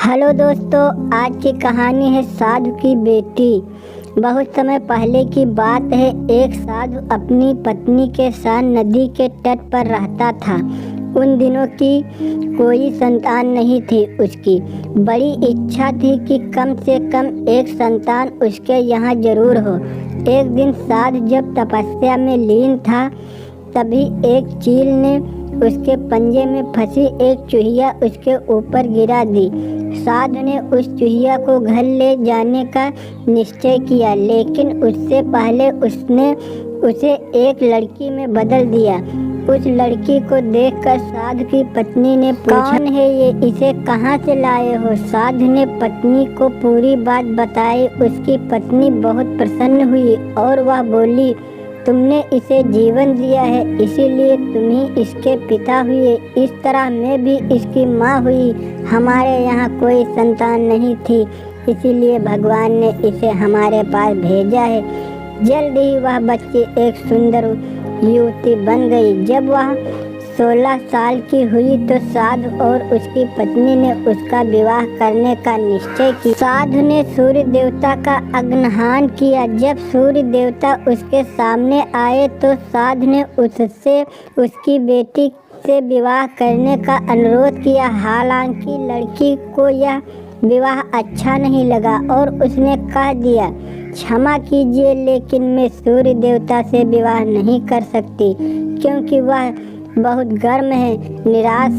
Hello दोस्तों, आज की कहानी है साधु की बेटी। बहुत समय पहले की बात है। एक साधु अपनी पत्नी के साथ नदी के तट पर रहता था। उन दिनों की कोई संतान नहीं थी। उसकी बड़ी इच्छा थी कि कम से कम एक संतान उसके यहाँ जरूर हो। एक दिन साधु जब तपस्या में लीन था, तभी एक चील ने उसके पंजे में फंसी एक चूहिया उसके ऊपर गिरा दी। साधु ने उस चूहिया को घर ले जाने का निश्चय किया, लेकिन उससे पहले उसने उसे एक लड़की में बदल दिया। उस लड़की को देखकर साधु की पत्नी ने पूछा, कौन है ये, इसे कहाँ से लाए हो? साधु ने पत्नी को पूरी बात बताई। उसकी पत्नी बहुत प्रसन्न हुई और वह बोली, तुमने इसे जीवन दिया है, इसीलिए तुम ही इसके पिता हुए। इस तरह मैं भी इसकी माँ हुई। हमारे यहाँ कोई संतान नहीं थी, इसीलिए भगवान ने इसे हमारे पास भेजा है। जल्द ही वह बच्ची एक सुंदर युवती बन गई। जब वह 16 साल की हुई तो साधु और उसकी पत्नी ने उसका विवाह करने का निश्चय किया। साधु ने सूर्य देवता का आग्रहण किया। जब सूर्य देवता उसके सामने आए तो साधु ने उससे उसकी बेटी से विवाह करने का अनुरोध किया। हालांकि लड़की को यह विवाह अच्छा नहीं लगा और उसने कह दिया, क्षमा कीजिए, लेकिन मैं सूर्य देवता से विवाह नहीं कर सकती, क्योंकि वह बहुत गर्म है। निराश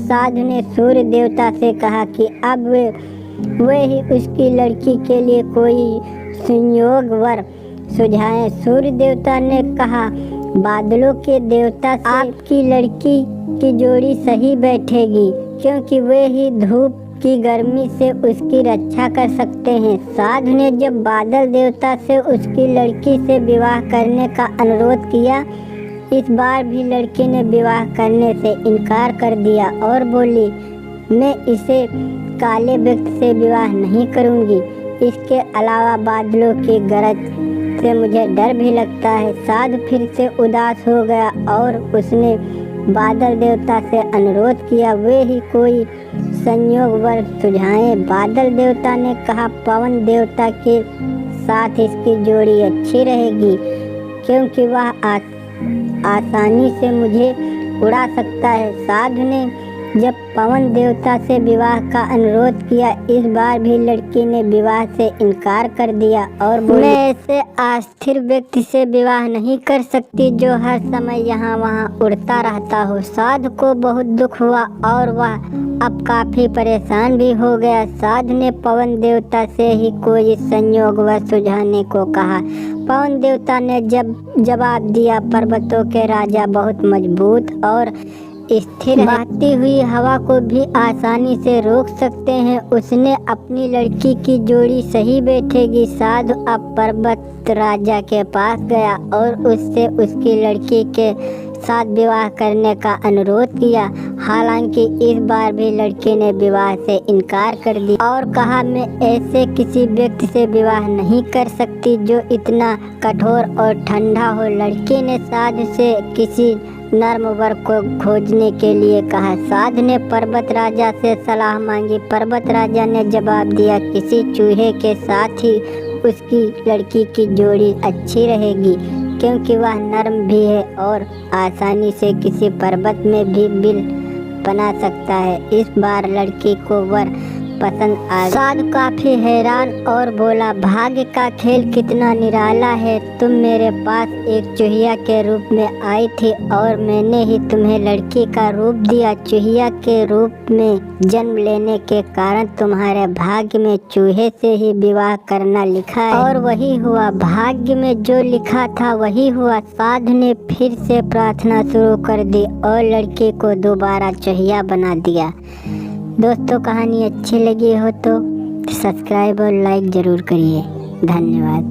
साधु ने सूर्य देवता से कहा कि अब वे ही उसकी लड़की के लिए कोई संयोग वर सुझाएं। सूर्य देवता ने कहा, बादलों के देवता से आपकी लड़की की जोड़ी सही बैठेगी, क्योंकि वे ही धूप की गर्मी से उसकी रक्षा कर सकते हैं। साधु ने जब बादल देवता से उसकी लड़की से विवाह करने का अनुरोध किया, इस बार भी लड़की ने विवाह करने से इनकार कर दिया और बोली, मैं इसे काले व्यक्ति से विवाह नहीं करूंगी। इसके अलावा बादलों की गरज से मुझे डर भी लगता है। साधु फिर से उदास हो गया और उसने बादल देवता से अनुरोध किया, वे ही कोई संयोग वर सुझाएं। बादल देवता ने कहा, पवन देवता के साथ इसकी जोड़ी अच्छी रहेगी, क्योंकि वह आसानी से मुझे उड़ा सकता है। साधु ने जब पवन देवता से विवाह का अनुरोध किया, इस बार भी लड़की ने विवाह से इनकार कर दिया और बोली, मैं ऐसे अस्थिर व्यक्ति से विवाह नहीं कर सकती जो हर समय यहाँ वहाँ उड़ता रहता हो। साधु को बहुत दुख हुआ और वह अब काफी परेशान भी हो गया। साधु ने पवन देवता से ही कोई संयोग व सुझाने को कहा। पवन देवता ने जब जवाब दिया, पर्वतों के राजा बहुत मजबूत और स्थिर बहती हुई हवा को भी आसानी से रोक सकते हैं। उसने अपनी लड़की की जोड़ी सही बैठेगी। साधु अब पर्वत राजा के पास गया और उससे उसकी लड़की के साथ विवाह करने का अनुरोध किया। हालांकि इस बार भी लड़की ने विवाह से इनकार कर दिया और कहा, मैं ऐसे किसी व्यक्ति से विवाह नहीं कर सकती जो इतना कठोर और ठंडा हो। लड़की ने साधु से किसी नर्म वर को खोजने के लिए कहा। साधु ने पर्वत राजा से सलाह मांगी। पर्वत राजा ने जवाब दिया, किसी चूहे के साथ ही उसकी लड़की की जोड़ी अच्छी रहेगी, क्योंकि वह नर्म भी है और आसानी से किसी पर्वत में भी बिल बना सकता है। इस बार लड़की को वर पसंद आ गया। साधु काफी हैरान और बोला, भाग्य का खेल कितना निराला है। तुम मेरे पास एक चूहिया के रूप में आई थी और मैंने ही तुम्हें लड़की का रूप दिया। चूहिया के रूप में जन्म लेने के कारण तुम्हारे भाग्य में चूहे से ही विवाह करना लिखा है, और वही हुआ। भाग्य में जो लिखा था वही हुआ। साधु ने फिर से प्रार्थना शुरू कर दी और लड़की को दोबारा चूहिया बना दिया। दोस्तों, कहानी अच्छी लगी हो तो सब्सक्राइब और लाइक ज़रूर करिए। धन्यवाद।